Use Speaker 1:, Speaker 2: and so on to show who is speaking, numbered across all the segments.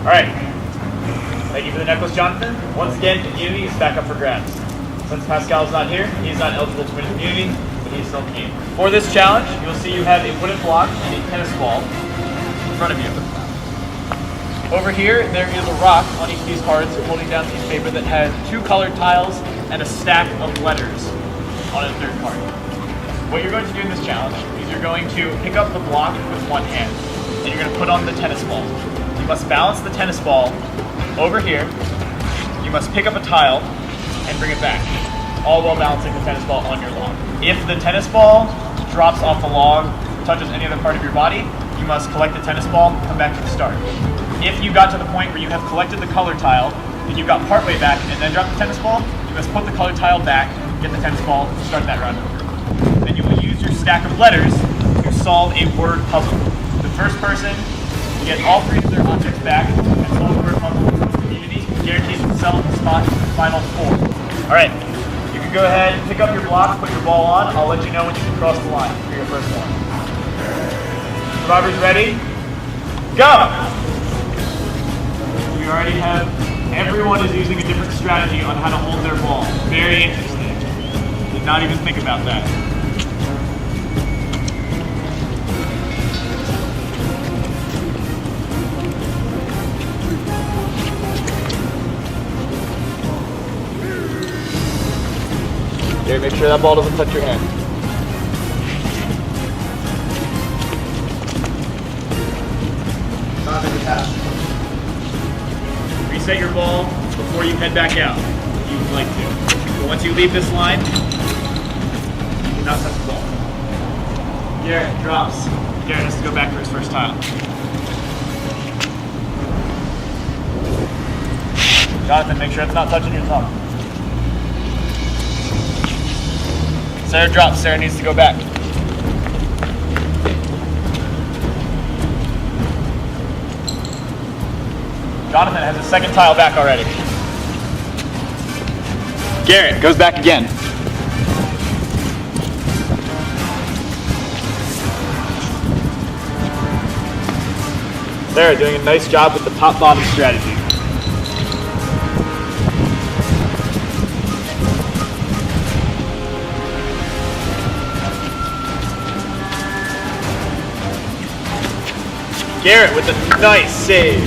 Speaker 1: All right. Thank you for the necklace, Jonathan. Once again, immunity is back up for grabs. Since Pascal's not here, he's not eligible to win immunity, but he's still in the game. For this challenge, you'll see you have a wooden block and a tennis ball in front of you. Over here, there is a rock on each of these cards holding down a piece of paper that has 2 colored tiles and a stack of letters on a third card. What you're going to do in this challenge is you're going to pick up the block with one hand, and you're going to put on the tennis ball. You must balance the tennis ball over here. You must pick up a tile and bring it back, all while balancing the tennis ball on your log. If the tennis ball drops off the log, touches any other part of your body, you must collect the tennis ball and come back to the start. If you got to the point where you have collected the color tile, and you got partway back and then dropped the tennis ball, you must put the color tile back, get the tennis ball, and start that round over. Then you will use your stack of letters to solve a word puzzle. The first person to get all 3 of their objects back and solve the word puzzle in the community guarantees themselves a spot in the final 4. All right, you can go ahead and pick up your block, put your ball on. I'll let you know when you can cross the line for your first one. Survivors ready? Go! We already have, everyone is using a different strategy on how to hold their ball. Very interesting. Did not even think about that. Okay, make sure that ball doesn't touch your hand. Reset your ball before you head back out, if you would like to. But once you leave this line, you cannot touch the ball. Garrett drops. Garrett has to go back for his first tile. Jonathan, make sure it's not touching your thumb. Sarah drops. Sarah needs to go back. Jonathan has his second tile back already. Garrett goes back again. Sarah doing a nice job with the top-bottom strategy. Garrett with a nice save.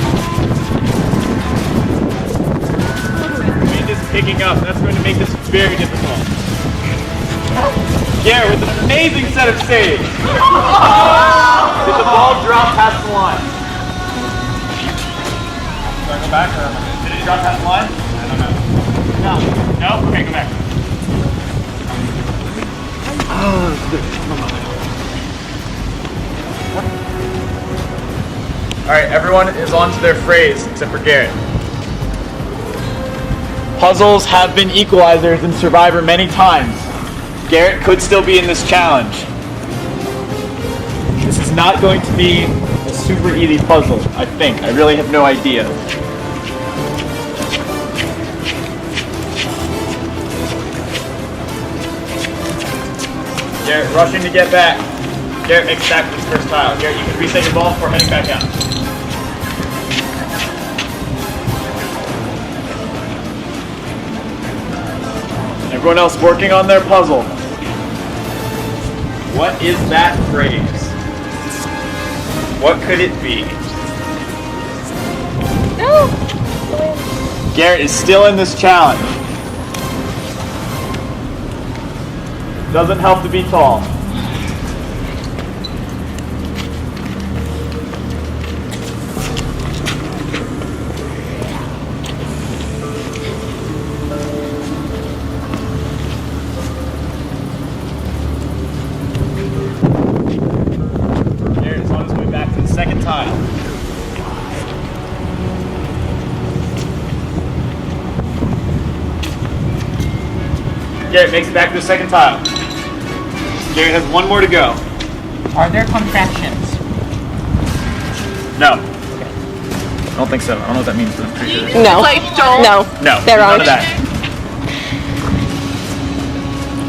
Speaker 1: Wind is picking up. That's going to make this very difficult. Garrett with an amazing set of saves. Did the ball drop past the line? Do I go back or did it drop past the line? I don't know. No? No? Okay, go back. Alright, everyone is on to their phrase except for Garrett. Puzzles have been equalizers in Survivor many times. Garrett could still be in this challenge. This is not going to be a super easy puzzle, I think. I really have no idea. Garrett rushing to get back. Garrett makes back to his first tile. Garrett, you can reset your ball before heading back out. Everyone else working on their puzzle. What is that phrase? What could it be?
Speaker 2: No!
Speaker 1: Garrett is still in this challenge. Doesn't help to be tall. Garrett is on his way back to the second tile. Garrett makes it back to the second tile. Garrett has one more to go.
Speaker 2: Are there contractions?
Speaker 1: No. I don't think so. I don't know what that means, but I'm pretty sure.
Speaker 3: No.
Speaker 1: No,
Speaker 3: There
Speaker 1: none
Speaker 3: aren't.
Speaker 1: of that.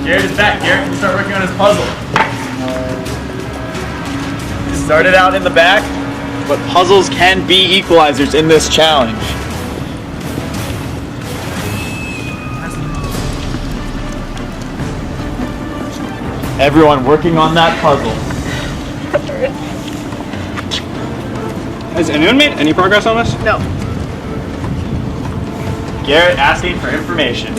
Speaker 1: Garrett is back. Garrett can start working on his puzzle. He started out in the back, but puzzles can be equalizers in this challenge. Everyone working on that puzzle.
Speaker 3: Has anyone made any progress on this?
Speaker 4: No.
Speaker 1: Garrett asking for information.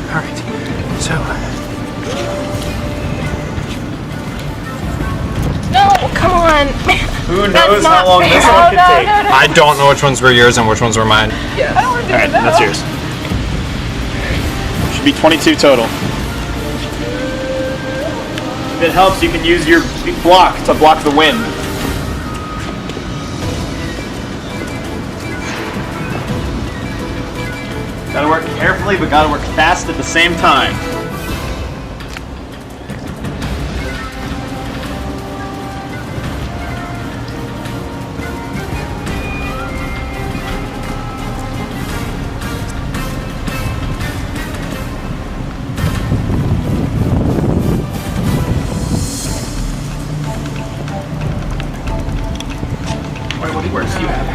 Speaker 3: Alright, so...
Speaker 4: No, come on.
Speaker 1: Who knows how long this one could take?
Speaker 3: I don't know which ones were yours and which ones were mine.
Speaker 4: Yeah. I don't want to do
Speaker 1: Alright,
Speaker 4: that.
Speaker 1: that's yours. Should be 22 total. If it helps, you can use your block to block the wind. Gotta work carefully, but gotta work fast at the same time.
Speaker 3: What words do you have?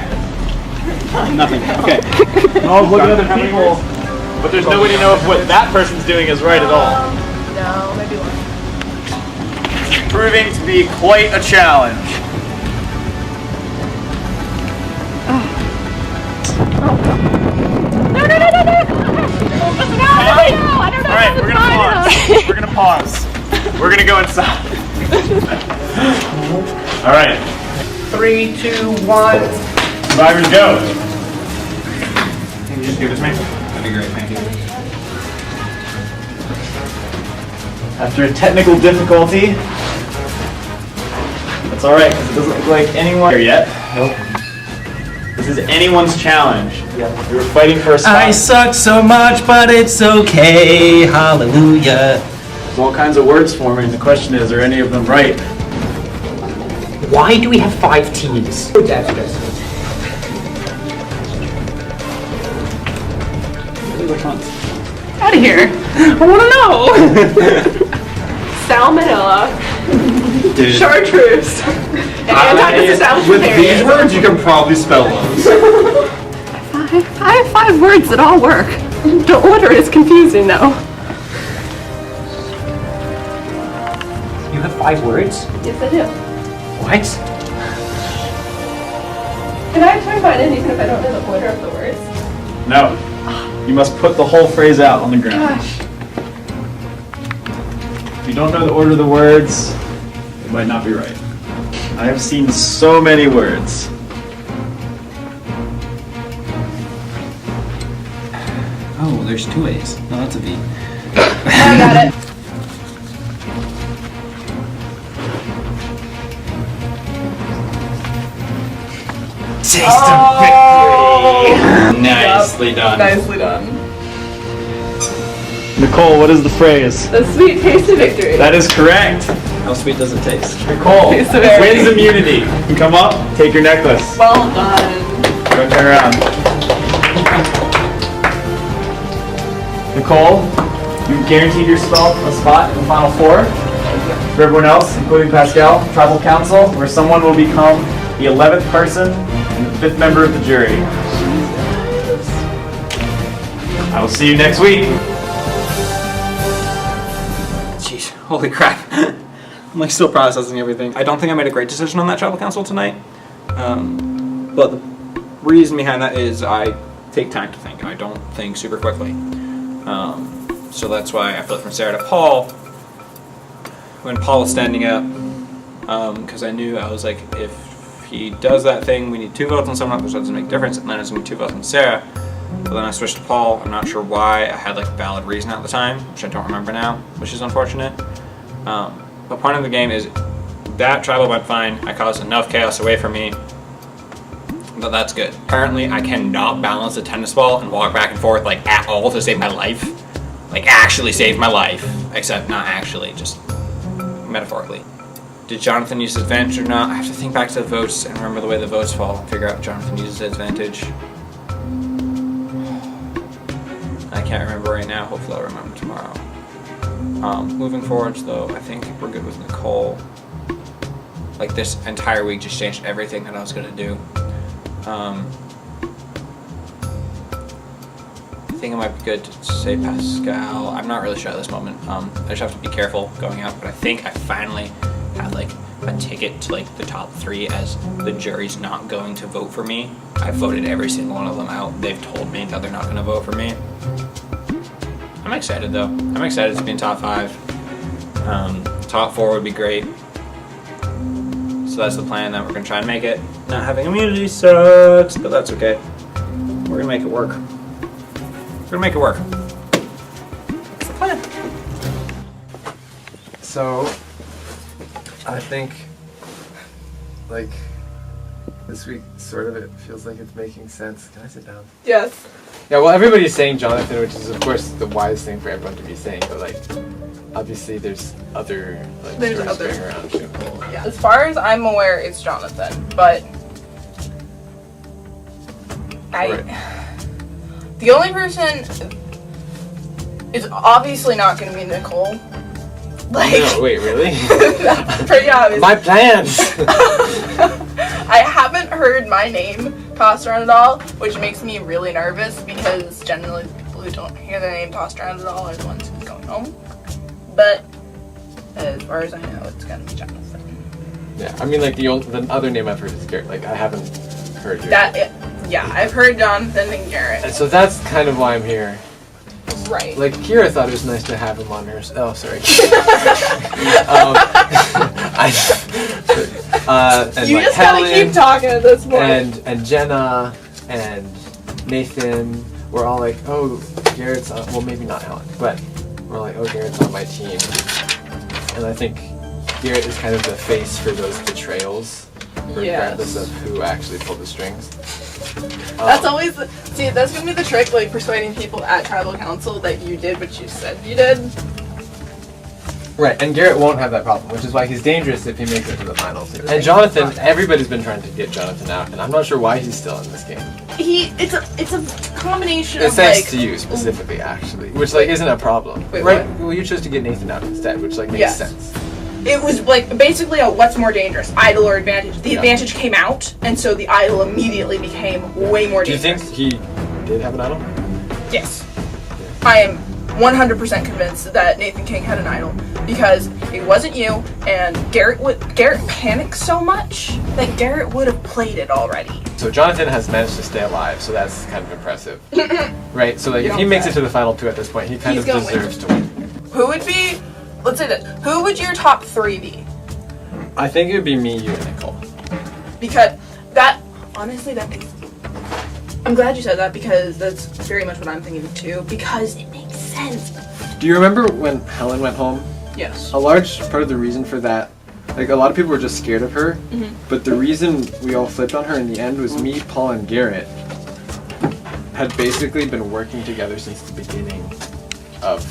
Speaker 3: Nothing. Okay.
Speaker 1: Oh, look at other people. But there's no way to know if what that person's doing is right at all.
Speaker 4: No, maybe one.
Speaker 1: Proving to be quite a challenge.
Speaker 4: No, no, no, no, no! No, I don't know.
Speaker 1: Alright, we're gonna pause. We're gonna pause. We're gonna go inside. Alright.
Speaker 2: 3, 2, 1.
Speaker 1: Survivors go.
Speaker 3: Can you just give it to me? That'd be great, thank you.
Speaker 1: After a technical difficulty. That's alright, because it doesn't look like anyone here yet. Nope. This is anyone's challenge. We were fighting for a spot.
Speaker 5: I suck so much, but it's okay. Hallelujah.
Speaker 1: There's all kinds of words forming. The question is, are any of them right?
Speaker 2: Why do we have 5 teams? Oh, that's just.
Speaker 3: Which ones?
Speaker 4: Out of here.
Speaker 5: I want to know.
Speaker 4: Salmonella,
Speaker 3: Dude.
Speaker 4: chartreuse, and anti-establishment
Speaker 3: With these words, you can probably spell those.
Speaker 4: I have 5 words that all work. The order is confusing though.
Speaker 2: You have 5 words?
Speaker 4: Yes, I do.
Speaker 2: What?
Speaker 4: Can I turn mine in even if I don't know the order of the words?
Speaker 1: No. You must put the whole phrase out on the ground.
Speaker 4: Gosh.
Speaker 1: If you don't know the order of the words, it might not be right. I have seen so many words.
Speaker 5: Oh, there's 2 A's. No, that's a V.
Speaker 4: I got it.
Speaker 5: Taste of victory.
Speaker 3: Nicely done.
Speaker 4: Nicely done.
Speaker 1: Nicole, what is the phrase?
Speaker 4: The sweet taste of victory.
Speaker 1: That is correct.
Speaker 5: How sweet does it taste?
Speaker 1: Nicole
Speaker 4: Taste of victory.
Speaker 1: wins immunity. You can come up, take your necklace.
Speaker 4: Well done.
Speaker 1: Go turn around. Nicole, you guaranteed yourself a spot in the final 4. For everyone else, including Pascal, tribal council, where someone will become the 11th person and the 5th member of the jury. I will see you next week.
Speaker 3: Jeez, holy crap. I'm like still processing everything. I don't think I made a great decision on that tribal council tonight. But the reason behind that is I take time to think. I don't think super quickly. So that's why I flipped from Sarah to Paul when Paul was standing up. Because I knew, I was like, if he does that thing, we need 2 votes on someone else, which doesn't make a difference, and then it's going to be 2 votes on Sarah. But then I switched to Paul. I'm not sure why. I had like a valid reason at the time, which I don't remember now, which is unfortunate. But point of the game is that tribal went fine. I caused enough chaos away from me, but that's good. Apparently, I cannot balance a tennis ball and walk back and forth like at all to save my life. Like actually save my life, except not actually, just metaphorically. Did Jonathan use his advantage or not? I have to think back to the votes and remember the way the votes fall and figure out if Jonathan uses his advantage. I I can't remember right now. Hopefully I'll remember tomorrow. Moving forwards, though, I think we're good with Nicole. Like, this entire week just changed everything that I was going to do. I think it might be good to say Pascal. I'm not really sure at this moment. I just have to be careful going out, but I think I finally had like a ticket to like the top 3 as the jury's not going to vote for me. I voted every single one of them out. They've told me that they're not going to vote for me. I'm excited though. I'm excited to be in top 5. Top 4 would be great. So that's the plan, that we're going to try and make it. Not having immunity sucks, but that's okay. We're going to make it work. We're going to make it work. That's the plan.
Speaker 6: So, I think, like, this week, sort of, it feels like it's making sense. Can I sit down?
Speaker 4: Yes.
Speaker 6: Yeah, well, everybody's saying Jonathan, which is, of course, the wise thing for everyone to be saying, but, like, obviously there's other, like,
Speaker 7: There's
Speaker 6: stories
Speaker 7: other-
Speaker 6: going around, too.
Speaker 7: Yeah, as far as I'm aware, it's Jonathan, but
Speaker 6: Right.
Speaker 7: the only person is obviously not going to be Nicole. Like,
Speaker 6: No, wait, really?
Speaker 7: that's pretty obvious.
Speaker 6: My plans!
Speaker 7: I haven't heard my name tossed around at all, which makes me really nervous because generally the people who don't hear their name tossed around at all are the ones who's going home. But as far as I know, it's gonna be Jonathan.
Speaker 6: Yeah, I mean, like, the other name I've heard is Garrett. Like, I haven't heard your
Speaker 7: Yeah, I've heard Jonathan and Garrett.
Speaker 6: And so that's kind of why I'm here.
Speaker 7: Right.
Speaker 6: Like, Keara thought it was nice to have him on her. Oh, sorry. And
Speaker 7: You
Speaker 6: like
Speaker 7: just gotta
Speaker 6: Helen,
Speaker 7: keep talking at this point.
Speaker 6: and Jenna and Nathan were all like, oh, Garrett's on, well, maybe not Helen, but we're like, oh, Garrett's on my team. And I think Garrett is kind of the face for those betrayals, regardless of who actually pulled the strings.
Speaker 7: That's always that's gonna be the trick, like persuading people at tribal council that you did what you said you did.
Speaker 6: Right, and Garrett won't have that problem, which is why he's dangerous if he makes it to the finals. And Jonathan, everybody's been trying to get Jonathan out, and I'm not sure why he's still in this game.
Speaker 7: It's a combination
Speaker 6: It's
Speaker 7: of
Speaker 6: thanks
Speaker 7: like
Speaker 6: to you specifically, actually, which like isn't a problem.
Speaker 7: Wait,
Speaker 6: right?
Speaker 7: what?
Speaker 6: Well, you chose to get Nathan out instead, which like makes
Speaker 7: Yes.
Speaker 6: sense.
Speaker 7: it was like basically a what's more dangerous, idol or advantage. The advantage came out, and so the idol immediately became way more
Speaker 6: Do you
Speaker 7: dangerous.
Speaker 6: think he did have an idol?
Speaker 7: Yes. I am 100% convinced that Nathan King had an idol because it wasn't you, and Garrett panicked so much that Garrett would have played it already.
Speaker 6: So Jonathan has managed to stay alive, so that's kind of impressive. Right? So like if he makes it to the final 2 at this point, he kind
Speaker 7: He's
Speaker 6: of
Speaker 7: gonna
Speaker 6: deserves to win.
Speaker 7: Who would be, let's say this, who would your top 3 be?
Speaker 6: I think it would be me, you, and Nicole.
Speaker 7: Because that, honestly, that makes, I'm glad you said that because that's very much what I'm thinking too, because it makes sense.
Speaker 6: Do you remember when Helen went home?
Speaker 7: Yes.
Speaker 6: A large part of the reason for that, like a lot of people were just scared of her, but the reason we all flipped on her in the end was me, Paul, and Garrett had basically been working together since the beginning of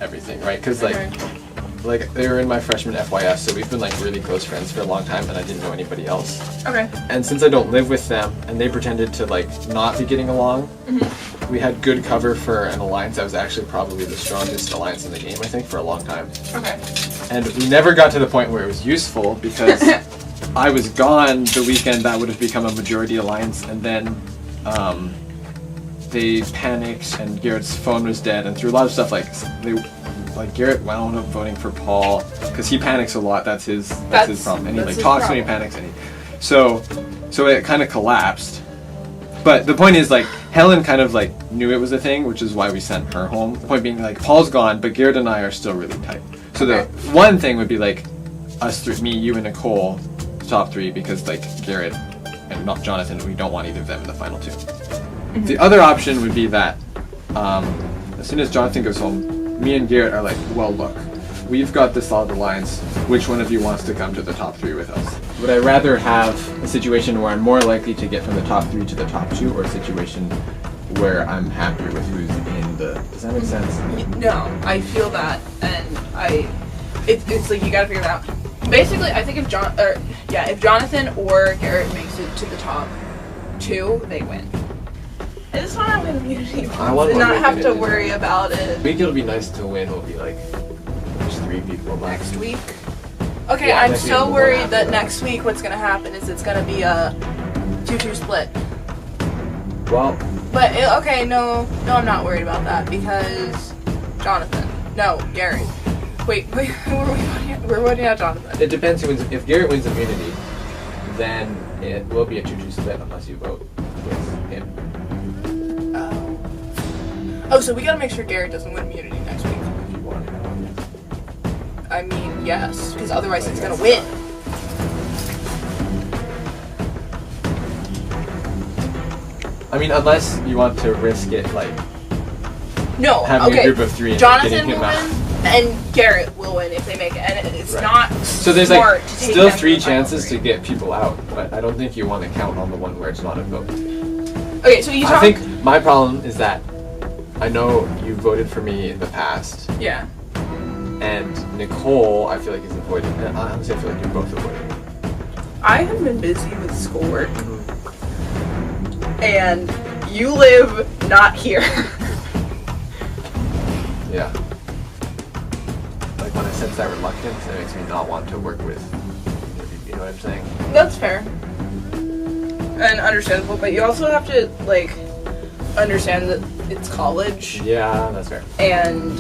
Speaker 6: everything, right? Because like they were in my freshman FYS, so we've been like really close friends for a long time, and I didn't know anybody else.
Speaker 7: Okay.
Speaker 6: And since I don't live with them, and they pretended to like not be getting along, we had good cover for an alliance that was actually probably the strongest alliance in the game, I think, for a long time.
Speaker 7: Okay.
Speaker 6: And we never got to the point where it was useful because I was gone the weekend that would have become a majority alliance, and then they panicked and Garrett's phone was dead, and through a lot of stuff Garrett wound up voting for Paul because he panics a lot. That's his problem, and he like talks when he panics, and so it kind of collapsed. But the point is, like, Helen kind of like knew it was a thing, which is why we sent her home. The point being, like, Paul's gone, but Garrett and I are still really tight. So the one thing would be like us three, me, you, and Nicole, top 3, because like Garrett and not Jonathan, we don't want either of them in the final 2. The other option would be that as soon as Jonathan goes home, me and Garrett are like, well, look, we've got this solid alliance. Which one of you wants to come to the top 3 with us? Would I rather have a situation where I'm more likely to get from the top 3 to the top 2, or a situation where I'm happier with who's in the... Does that make sense?
Speaker 7: No, I feel that, and it's like you gotta figure it out. Basically, I think if Jonathan or Garrett makes it to the top 2, they win. I just want to win immunity
Speaker 6: I want
Speaker 7: and
Speaker 6: to
Speaker 7: not
Speaker 6: win
Speaker 7: have to
Speaker 6: immunity.
Speaker 7: worry about
Speaker 6: I
Speaker 7: it
Speaker 6: think it'll be nice to win. Will be like there's 3 people left.
Speaker 7: next week. Okay,
Speaker 6: Yeah,
Speaker 7: I'm
Speaker 6: next week
Speaker 7: so
Speaker 6: will
Speaker 7: worried
Speaker 6: happen.
Speaker 7: that next week what's gonna happen is it's gonna be a 2-2 split.
Speaker 6: Well,
Speaker 7: But okay, no, I'm not worried about that because Jonathan. No, Gary. Wait, we're voting out Jonathan.
Speaker 6: it depends who wins. If Garrett wins immunity, then it will be a 2-2 split unless you vote with him.
Speaker 7: Oh, so we gotta make sure Garrett doesn't win immunity next week.
Speaker 6: If you want.
Speaker 7: I mean, yes, because otherwise he's gonna win.
Speaker 6: I mean, unless you want to risk it, like
Speaker 7: No,
Speaker 6: having
Speaker 7: okay.
Speaker 6: a group of 3 and
Speaker 7: Jonathan
Speaker 6: getting
Speaker 7: will
Speaker 6: him out.
Speaker 7: win, and Garrett will win if they make it, and it's
Speaker 6: Right.
Speaker 7: not
Speaker 6: So there's
Speaker 7: smart
Speaker 6: like
Speaker 7: to take
Speaker 6: still
Speaker 7: them
Speaker 6: 3
Speaker 7: to the final
Speaker 6: chances to
Speaker 7: 3.
Speaker 6: get people out, but I don't think you want to count on the one where it's not a vote.
Speaker 7: Okay, so you
Speaker 6: I
Speaker 7: talk.
Speaker 6: think my problem is that I know you voted for me in the past,
Speaker 7: Yeah.
Speaker 6: and Nicole, I feel like is avoiding. And honestly, I feel like you're both avoiding.
Speaker 7: I have been busy with schoolwork, and you live not here.
Speaker 6: Yeah. Like when I sense that reluctance, it makes me not want to work with. You know what I'm saying?
Speaker 7: That's fair and understandable, but you also have to like understand that it's college,
Speaker 6: Yeah, that's fair.
Speaker 7: and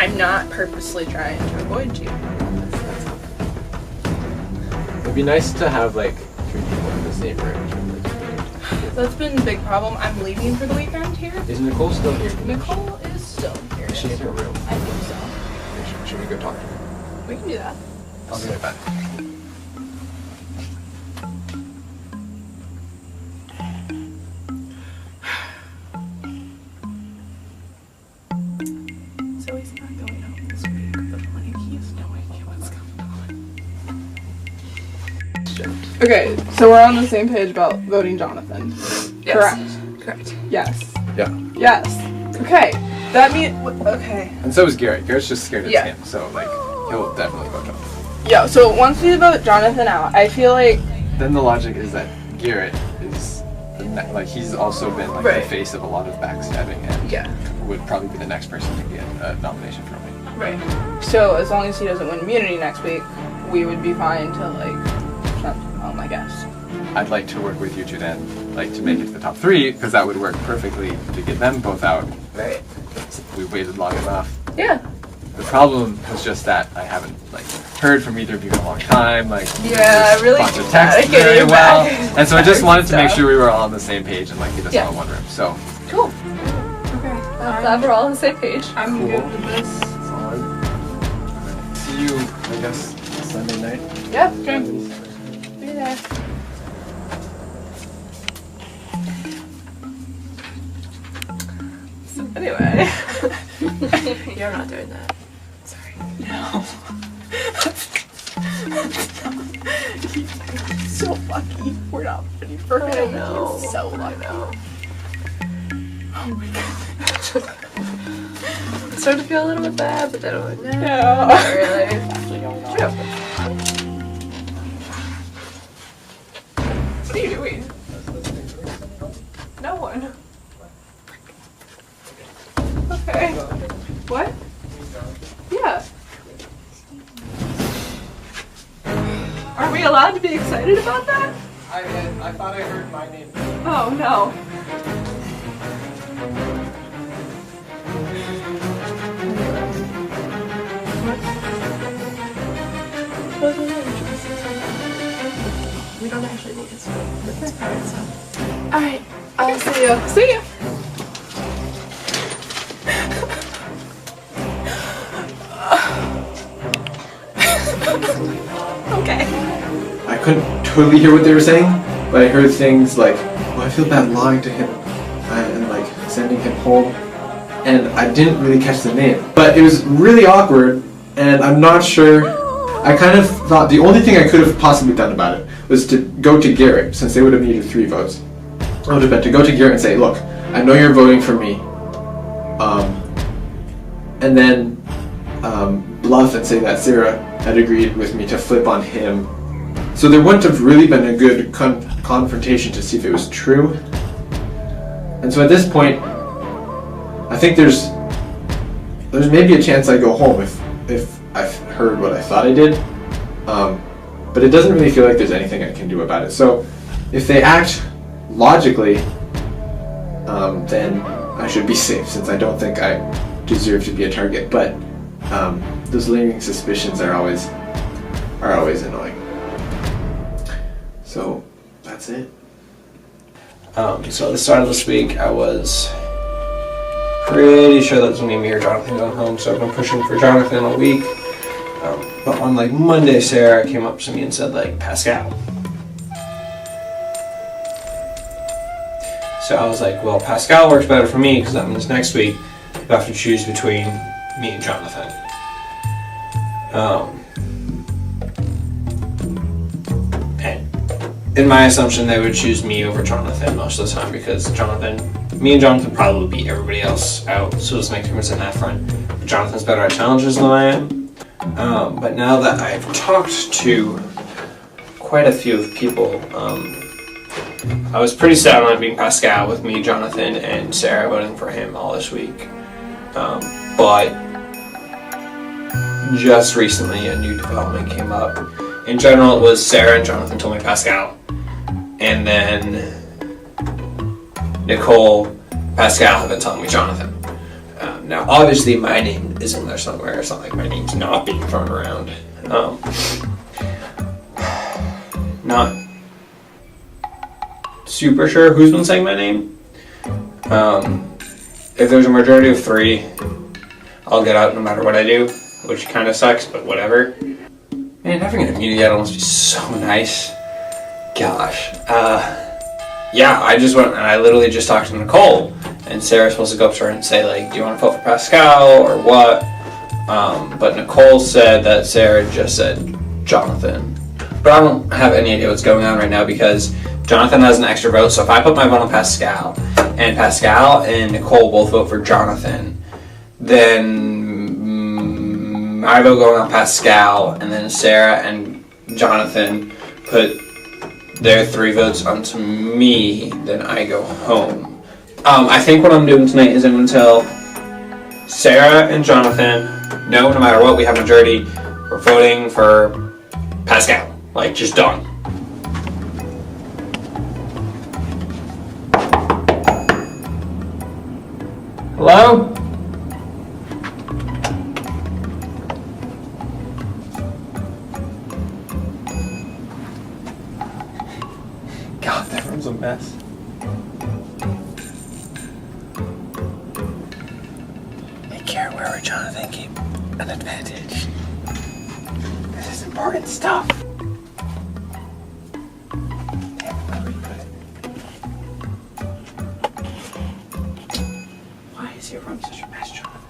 Speaker 7: I'm not purposely trying to avoid you.
Speaker 6: It'd be nice to have like 3 people in the same room.
Speaker 7: That's been a big problem. I'm leaving for the weekend here.
Speaker 6: Is Nicole still here?
Speaker 7: Nicole is still here.
Speaker 6: Is she in her room?
Speaker 7: I think so.
Speaker 6: Should we go talk to her?
Speaker 7: We can do that.
Speaker 6: I'll be right back.
Speaker 7: So he's not going home this week, but like he has no idea what's going on. Okay, so we're on the same page about voting Jonathan.
Speaker 4: Yes.
Speaker 7: Correct.
Speaker 4: Correct.
Speaker 7: Yes.
Speaker 6: Yeah.
Speaker 7: Yes. Okay. That means okay.
Speaker 6: And so is Garrett. Garrett's just scared it's
Speaker 7: Yeah.
Speaker 6: him, so like he'll definitely vote Jonathan.
Speaker 7: Yeah. So once we vote Jonathan out, I feel like
Speaker 6: Then the logic is that Garrett is like he's also been like
Speaker 7: Right.
Speaker 6: the face of a lot of backstabbing and
Speaker 7: yeah.
Speaker 6: would probably be the next person to get a nomination from me.
Speaker 7: Right. So as long as he doesn't win immunity next week, we would be fine to like send him home, I guess.
Speaker 6: I'd like to work with you two then, like to make it to the top 3, because that would work perfectly to get them both out.
Speaker 7: Right.
Speaker 6: We waited long enough.
Speaker 7: Yeah.
Speaker 6: The problem was just that I haven't like heard from either of you in a long time. Like
Speaker 7: Yeah, I really
Speaker 6: response to
Speaker 7: need
Speaker 6: text
Speaker 7: to get
Speaker 6: very
Speaker 7: you
Speaker 6: well,
Speaker 7: back.
Speaker 6: and so I just wanted to make
Speaker 7: Stuff.
Speaker 6: sure we were all on the same page and like get us
Speaker 7: Yeah.
Speaker 6: all in one room. So
Speaker 7: Cool. Okay.
Speaker 4: I'm glad we're all on the same page.
Speaker 7: I'm good with this.
Speaker 6: see you, I guess, Sunday night.
Speaker 7: Yep. Okay. Be there.
Speaker 4: Anyway.
Speaker 7: You're not doing that. Sorry. No. So lucky. We're not ready for him.
Speaker 4: I know.
Speaker 7: He's so lucky. Oh my god.
Speaker 4: I'm starting to feel a little bit bad, but then I'm like, nah,
Speaker 7: No.
Speaker 4: not really.
Speaker 7: True. What are you doing?
Speaker 4: No one.
Speaker 7: Okay. What? Yeah.
Speaker 4: Are we allowed to be excited about that?
Speaker 6: I thought I heard my name.
Speaker 4: Oh no.
Speaker 7: We don't actually need his phone. Alright. I'll see you. See ya. Okay.
Speaker 6: I couldn't totally hear what they were saying, but I heard things like, "Oh, I feel bad lying to him," and like sending him home, and I didn't really catch the name. But it was really awkward, and I'm not sure. I kind of thought the only thing I could have possibly done about it was to go to Garrett, since they would have needed 3 votes. I would have been to go to Garrett and say, "Look, I know you're voting for me," and then bluff and say that Sarah had agreed with me to flip on him. So there wouldn't have really been a good confrontation to see if it was true. And so at this point, I think there's maybe a chance I go home if I've heard what I thought I did. But it doesn't really feel like there's anything I can do about it. So if they act logically, then I should be safe, since I don't think I deserve to be a target. But those lingering suspicions are always annoying. So that's it.
Speaker 3: So at the start of this week, I was pretty sure that it was going to be me or Jonathan going home, so I've been pushing for Jonathan all week. But on like Monday, Sarah came up to me and said like, Pascal. So I was like, well, Pascal works better for me because that means next week you have to choose between me and Jonathan. And in my assumption, they would choose me over Jonathan most of the time because me and Jonathan probably beat everybody else out, so it doesn't make a difference in that front. But Jonathan's better at challenges than I am. But now that I've talked to quite a few people, I was pretty sad on it being Pascal with me, Jonathan, and Sarah voting for him all this week. But just recently a new development came up. In general, it was Sarah and Jonathan told me Pascal. And then Nicole, Pascal have been telling me Jonathan. Now, obviously, my name is in there somewhere. It's not like my name's not being thrown around. Not super sure who's been saying my name. If there's a majority of 3, I'll get out no matter what I do, which kind of sucks, but whatever. Man, having an immunity that'll almost be so nice. Gosh. Yeah, I just went and I literally just talked to Nicole, and Sarah's supposed to go up to her and say like, do you want to vote for Pascal or what? But Nicole said that Sarah just said Jonathan. But I don't have any idea what's going on right now because Jonathan has an extra vote, so if I put my vote on Pascal and Nicole both vote for Jonathan, then I vote going on Pascal, and then Sarah and Jonathan put their 3 votes onto me, then I go home. I think what I'm doing tonight is I'm going to tell Sarah and Jonathan, no matter what, we have majority, we're voting for Pascal. Like, just done. Hello? God, that room's a mess. Hey, Keara, where would Jonathan keep an advantage? This is important stuff. Damn, where would he put it? Why is your room such a mess, Jonathan?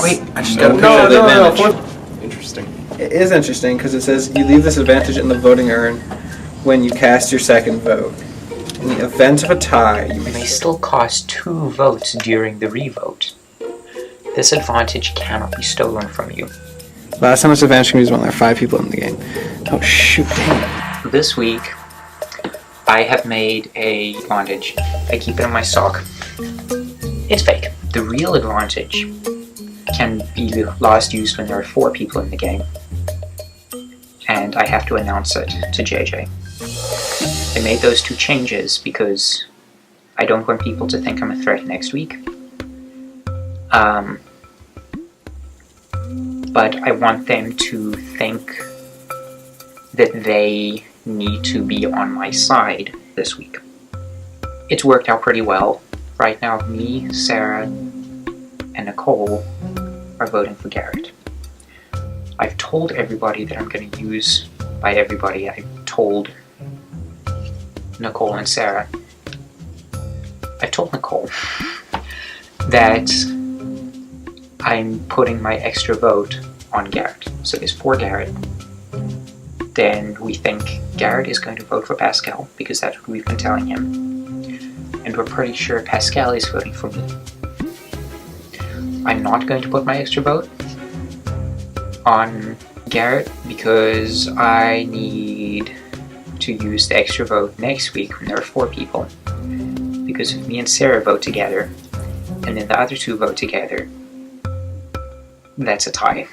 Speaker 3: Wait, I just got a picture of the advantage.
Speaker 6: Interesting.
Speaker 3: It is interesting because it says you leave this advantage in the voting urn when you cast your second vote. In the event of a tie, you
Speaker 2: may still cast 2 votes during the revote. This advantage cannot be stolen from you.
Speaker 3: Last time this advantage can be used when there are 5 people in the game. Oh shoot!
Speaker 2: This week, I have made a advantage. I keep it in my sock. It's fake. The real advantage can be last used when there are 4 people in the game. And I have to announce it to JJ. I made those 2 changes because I don't want people to think I'm a threat next week. But I want them to think that they need to be on my side this week. It's worked out pretty well. Right now, me, Sarah, and Nicole are voting for Garrett. I've told everybody that I'm going to use, by everybody, I've told Nicole and Sarah. I've told Nicole that I'm putting my extra vote on Garrett. So there's 4 Garrett. Then we think Garrett is going to vote for Pascal, because that's what we've been telling him. And we're pretty sure Pascal is voting for me. I'm not going to put my extra vote on Garrett because I need to use the extra vote next week when there are 4 people. Because if me and Sarah vote together, and then the other 2 vote together, that's a tie,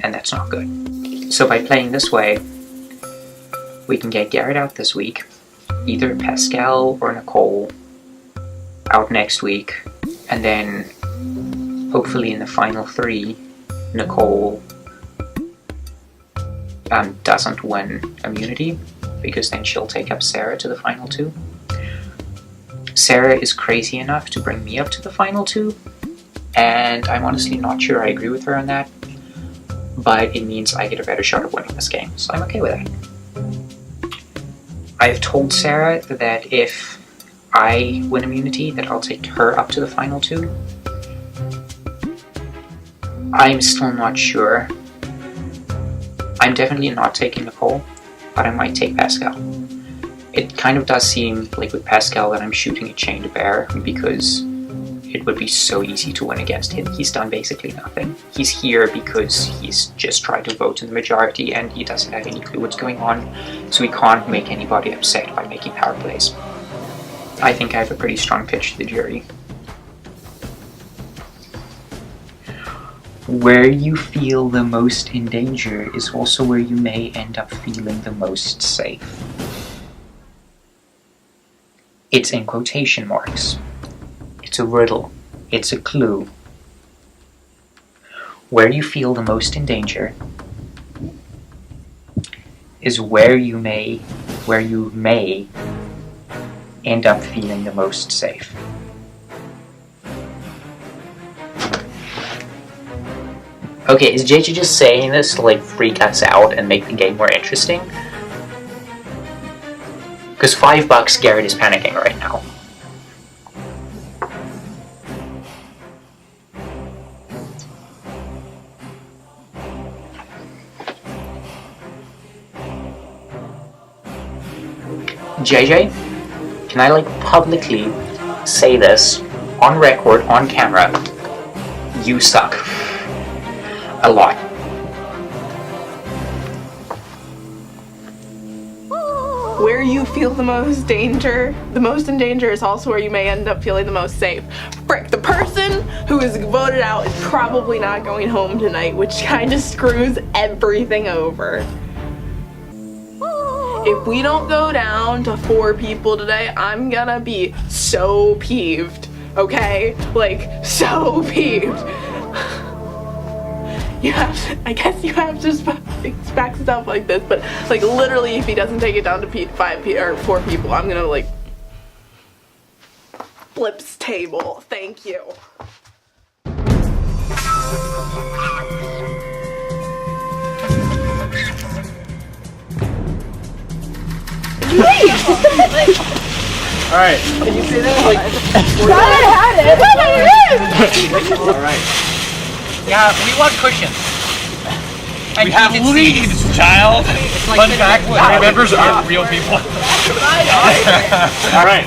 Speaker 2: and that's not good. So by playing this way, we can get Garrett out this week, either Pascal or Nicole out next week, and then hopefully in the final 3, Nicole doesn't win immunity, because then she'll take up Sarah to the final 2. Sarah is crazy enough to bring me up to the final 2, and I'm honestly not sure I agree with her on that, but it means I get a better shot at winning this game, so I'm okay with that. I've told Sarah that if I win immunity, that I'll take her up to the final 2. I'm still not sure. I'm definitely not taking Nicole, but I might take Pascal. It kind of does seem like with Pascal that I'm shooting a chain to bear, because it would be so easy to win against him. He's done basically nothing. He's here because he's just tried to vote in the majority and he doesn't have any clue what's going on, so he can't make anybody upset by making power plays. I think I have a pretty strong pitch to the jury. Where you feel the most in danger is also where you may end up feeling the most safe. It's in quotation marks. It's a riddle. It's a clue. Where you feel the most in danger is where you may end up feeling the most safe. Okay, is JJ just saying this to like freak us out and make the game more interesting? Because $5, Garrett is panicking right now. JJ, can I like publicly say this on record, on camera? You suck. A lot.
Speaker 7: Where you feel the most in danger is also where you may end up feeling the most safe. Frick, the person who is voted out is probably not going home tonight, which kind of screws everything over. If we don't go down to 4 people today, I'm gonna be so peeved, okay? Like, so peeved. I guess you have to expect stuff like this, but like literally if he doesn't take it down to 4 people, I'm gonna like flips table. Thank you.
Speaker 1: Alright.
Speaker 3: Can you say that? Like,
Speaker 1: Alright.
Speaker 2: Yeah, we want cushions.
Speaker 1: We have leads, child! Fun fact, our members aren't real people. Alright.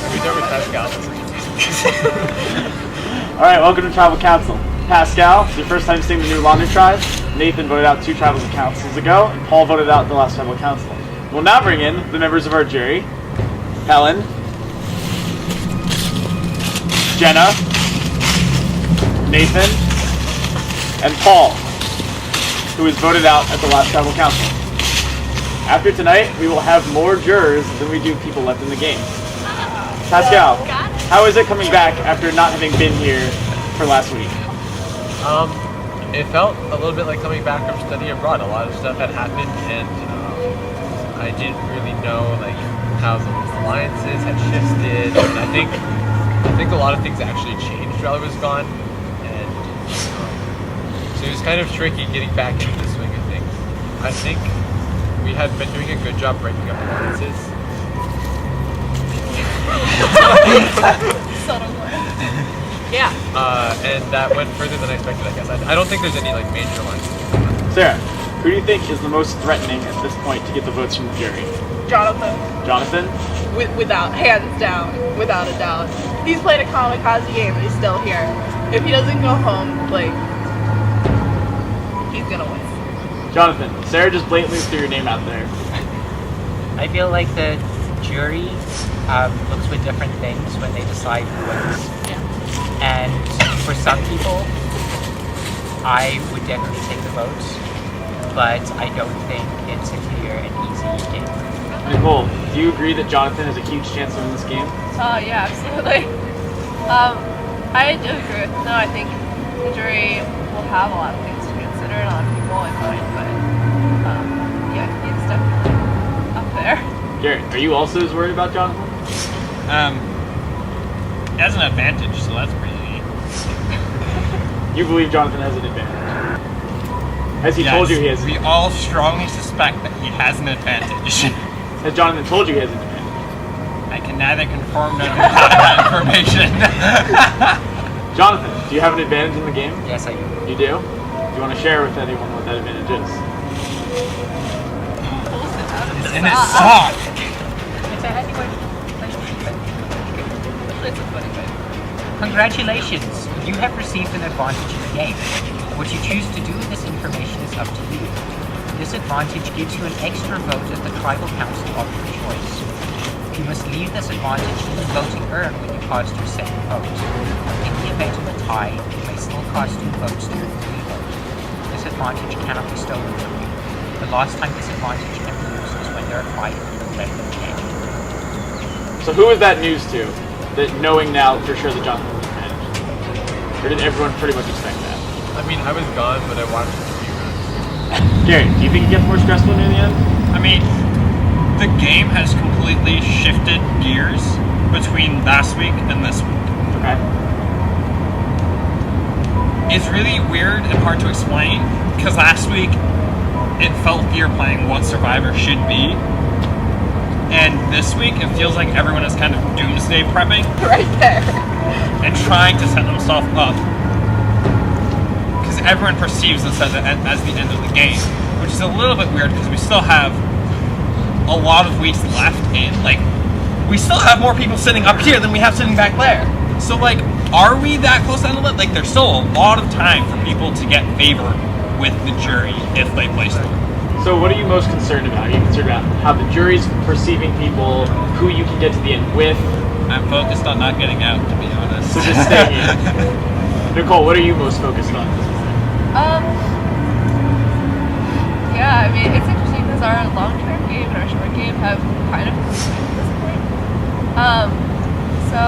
Speaker 1: We start with Pascal. Alright, welcome to Tribal Council. Pascal, it's your first time seeing the new Laundry Tribe. Nathan voted out 2 tribal councils ago, and Paul voted out the last tribal council. We'll now bring in the members of our jury. Helen. Jenna. Nathan. And Paul, who was voted out at the last tribal council. After tonight, we will have more jurors than we do people left in the game. Pascal, how is it coming back after not having been here for last week?
Speaker 6: It felt a little bit like coming back from study abroad. A lot of stuff had happened, and I didn't really know like how the alliances had shifted. And I think a lot of things actually changed while I was gone, and so it was kind of tricky getting back into the swing of things. I think we had been doing a good job breaking up alliances.
Speaker 7: Yeah.
Speaker 6: And that went further than I expected, I guess. I don't think there's any like major alliances.
Speaker 1: Sarah, who do you think is the most threatening at this point to get the votes from the jury?
Speaker 7: Jonathan.
Speaker 1: Jonathan?
Speaker 7: without, hands down, without a doubt. He's played a kamikaze game and he's still here. If he doesn't go home, like, he's gonna win.
Speaker 1: Jonathan, Sarah just blatantly threw your name out there.
Speaker 2: I feel like the jury looks with different things when they decide who wins. And for some people, I would definitely take the votes, but I don't think it's a clear and easy game.
Speaker 1: Nicole, do you agree that Jonathan has a huge chance to win this game?
Speaker 4: Yeah, absolutely. I do agree with no, I think the jury will have a lot of things to consider and a lot of people in mind, but yeah, he's definitely up there.
Speaker 1: Garrett, are you also as worried about Jonathan?
Speaker 8: He has an advantage, so that's pretty neat.
Speaker 1: You believe Jonathan has an advantage? Has he told you he has?
Speaker 8: We all strongly suspect that he has an advantage.
Speaker 1: Has Jonathan told you he has an advantage?
Speaker 8: I can neither confirm nor deny that information.
Speaker 1: Jonathan, do you have an advantage in the game?
Speaker 2: Yes, I do.
Speaker 1: You do? Do you want to share with anyone what that advantage is?
Speaker 8: It's in his sock.
Speaker 2: It's a heavy one.
Speaker 4: It's a funny way.
Speaker 2: Congratulations! You have received an advantage in the game. What you choose to do with this information is up to you. This advantage gives you an extra vote at the tribal council of your choice. You must leave this advantage in the voting urn when you cast your second vote. In the event of a tie, you may still cast 2 votes to revote. This advantage cannot be stolen from you. The last time this advantage can be used is when there are 5 people left in the game.
Speaker 1: So who is that news to? That knowing now for sure that Jonathan has an advantage? Or did everyone pretty much expect that?
Speaker 6: I mean, I was gone, but I watched the viewers.
Speaker 1: Gary, do you think it gets more stressful near the end?
Speaker 8: I mean, the game has completely shifted gears between last week and this week.
Speaker 1: Okay.
Speaker 8: It's really weird and hard to explain because last week it felt like you're playing what Survivor should be, and this week it feels like everyone is kind of doomsday prepping
Speaker 7: Right there.
Speaker 8: and trying to set themselves up because everyone perceives this as the end of the game, which is a little bit weird because we still have a lot of weeks left in, like, we still have more people sitting up here than we have sitting back there. So, like, are we that close to the end of it? Like, there's still a lot of time for people to get favor with the jury if they play story.
Speaker 1: So what are you most concerned about? Are you concerned about how the jury's perceiving people, who you can get to the end with?
Speaker 8: I'm focused on not getting out, to be honest.
Speaker 1: So just stay in. Nicole, what are you most focused on?
Speaker 4: Yeah, I mean, it's interesting because our long-term game and our short game have kind of completed at this point. So,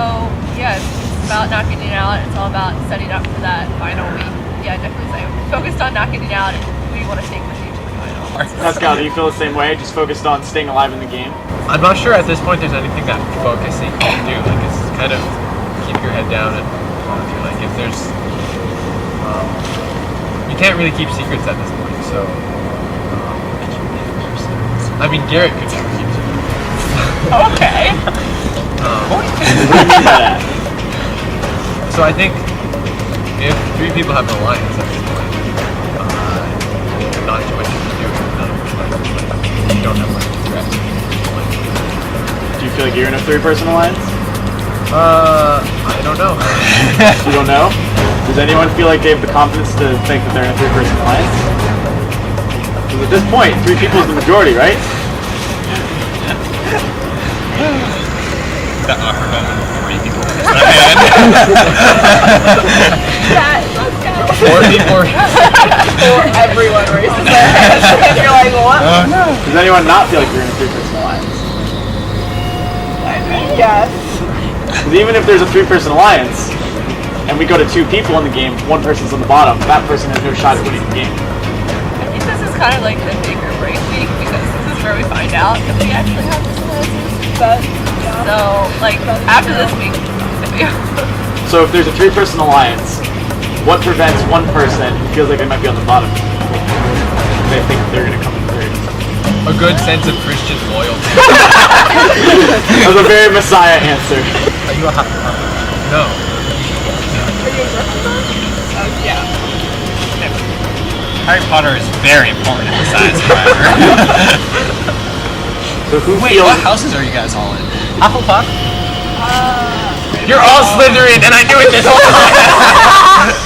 Speaker 4: yeah, it's about not getting out. It's all about setting up for that final week. Yeah, definitely say focused on not getting out and who you want to take with you to the final.
Speaker 1: Pascal, do you feel the same way? Just focused on staying alive in the game?
Speaker 6: I'm not sure at this point there's anything that focusing can do. Like, it's kind of keep your head down and monitor. Like, if there's, you can't really keep secrets at this point. So, I mean, Garrett could never keep secrets.
Speaker 7: Okay.
Speaker 1: What do you mean by that?
Speaker 6: So I think if 3 people have an alliance at this point, not too much you can do. You don't have much to threat.
Speaker 1: Do you feel like you're in a 3-person alliance?
Speaker 6: I don't know.
Speaker 1: You don't know? Does anyone feel like they have the confidence to think that they're in a 3-person alliance? Because at this point, 3 people is the majority, right?
Speaker 8: That awkward moment of 3 people.
Speaker 7: Let's go.
Speaker 6: 4 people.
Speaker 7: Or everyone raises their hands and you're like, what?
Speaker 6: Oh no.
Speaker 1: Does anyone not feel like you're in a 3-person alliance?
Speaker 7: I mean, yes.
Speaker 1: Because even if there's a 3-person alliance, and we go to 2 people in the game, 1 person's on the bottom, that person has no shot at winning the game.
Speaker 4: I think this is kind of like the make or break week because this is where we find out if we actually have this license.
Speaker 7: But,
Speaker 4: So, like, after this week,
Speaker 1: So if there's a 3-person alliance, what prevents 1 person who feels like they might be on the bottom? They think they're going to come in 3rd.
Speaker 6: A good sense of Christian loyalty.
Speaker 1: That was a very Messiah answer.
Speaker 2: Are you a Hufflepuff?
Speaker 6: No.
Speaker 7: yeah.
Speaker 8: Harry Potter is very important in the science forever.
Speaker 1: So who
Speaker 8: Wait,
Speaker 1: feels...
Speaker 8: what houses are you guys all in?
Speaker 5: Hufflepuff.
Speaker 8: You're all Slytherin, and I knew it this whole time.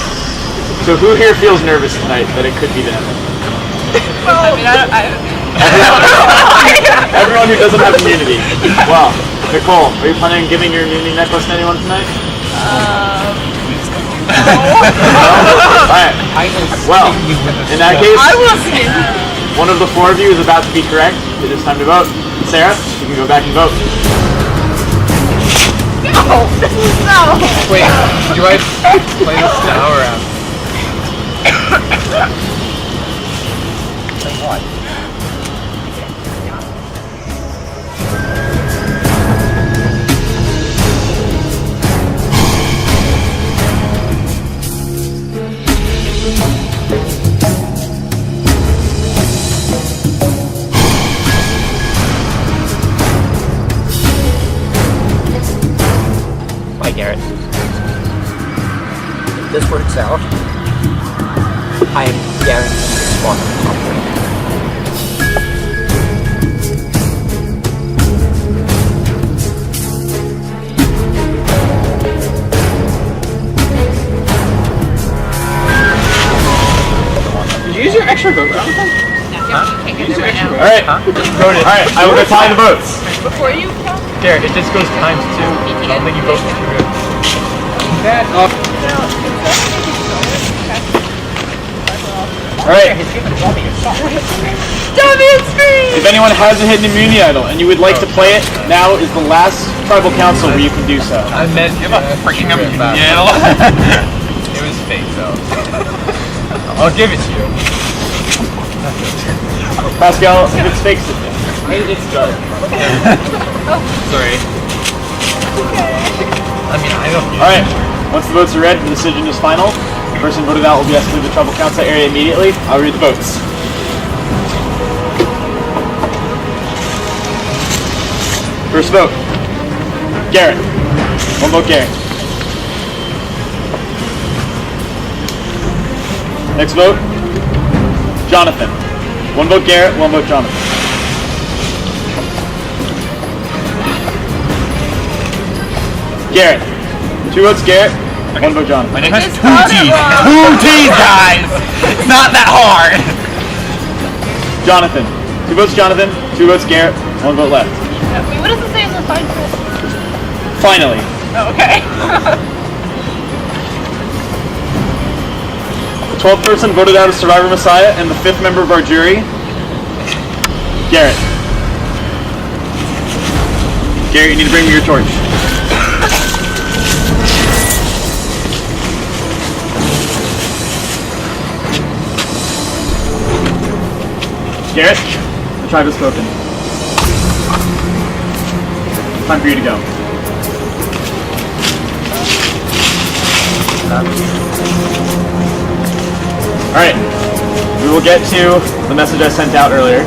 Speaker 1: So who here feels nervous tonight that it could be them?
Speaker 4: I mean,
Speaker 1: Everyone who doesn't have immunity. Wow. Nicole, are you planning on giving your immunity necklace to anyone tonight? Alright. Well, in that case,
Speaker 4: I will see.
Speaker 1: one of the four of you is about to be correct. It is time to vote. Sarah, you can go back and vote.
Speaker 4: No.
Speaker 6: Wait, do I play this now or
Speaker 2: Bye, Garrett. If this works out, I am guaranteed to spawn on the top right.
Speaker 3: Did you use your extra vote?
Speaker 1: Alright, voted. Alright, I will go tally the votes.
Speaker 4: Before you count.
Speaker 1: Garrett, it just goes times 2. I don't think you voted too good. Alright. If anyone has a hidden immunity idol and you would like to play it, now is the last tribal council where you can do so.
Speaker 8: I meant give a freaking immunity.
Speaker 6: It was fake though.
Speaker 8: I'll give it to you.
Speaker 1: Pascal, if it's fake, it's dark.
Speaker 8: Sorry. I mean, I don't.
Speaker 1: Alright, once the votes are read, the decision is final. The person voted out will be asked to leave the tribal council area immediately. I'll read the votes. First vote, Garrett. One vote, Garrett. Next vote, Jonathan. One vote, Garrett. One vote, Jonathan. Garrett. 2 votes, Garrett. 1 vote, Jonathan.
Speaker 8: My name has 2 T's. 2 T's, guys. It's not that hard.
Speaker 1: Jonathan. 2 votes, Jonathan. 2 votes, Garrett. 1 vote left.
Speaker 4: Wait, what does it say in the fine print?
Speaker 1: Finally.
Speaker 4: Oh, okay.
Speaker 1: The 12th person voted out as Survivor Messiah and the 5th member of our jury, Garrett. Garrett, you need to bring me your torch. Garrett, the tribe has spoken. Time for you to go. Alright, we will get to the message I sent out earlier.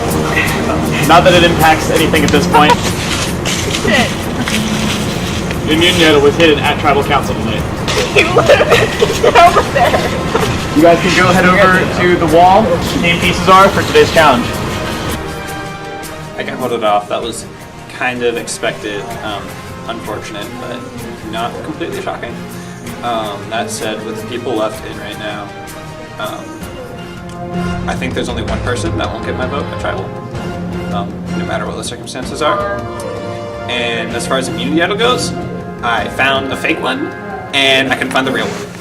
Speaker 1: Not that it impacts anything at this point. The immunity idol was hidden at Tribal Council tonight.
Speaker 7: Over there.
Speaker 1: You guys can go head over to the wall where the name pieces are for today's challenge.
Speaker 3: I got voted off. That was kind of expected, unfortunate, but not completely shocking. That said, with the people left in right now, I think there's only one person that won't get my vote, a tribal, no matter what the circumstances are. And as far as immunity idol goes, I found a fake one, and I can find the real one.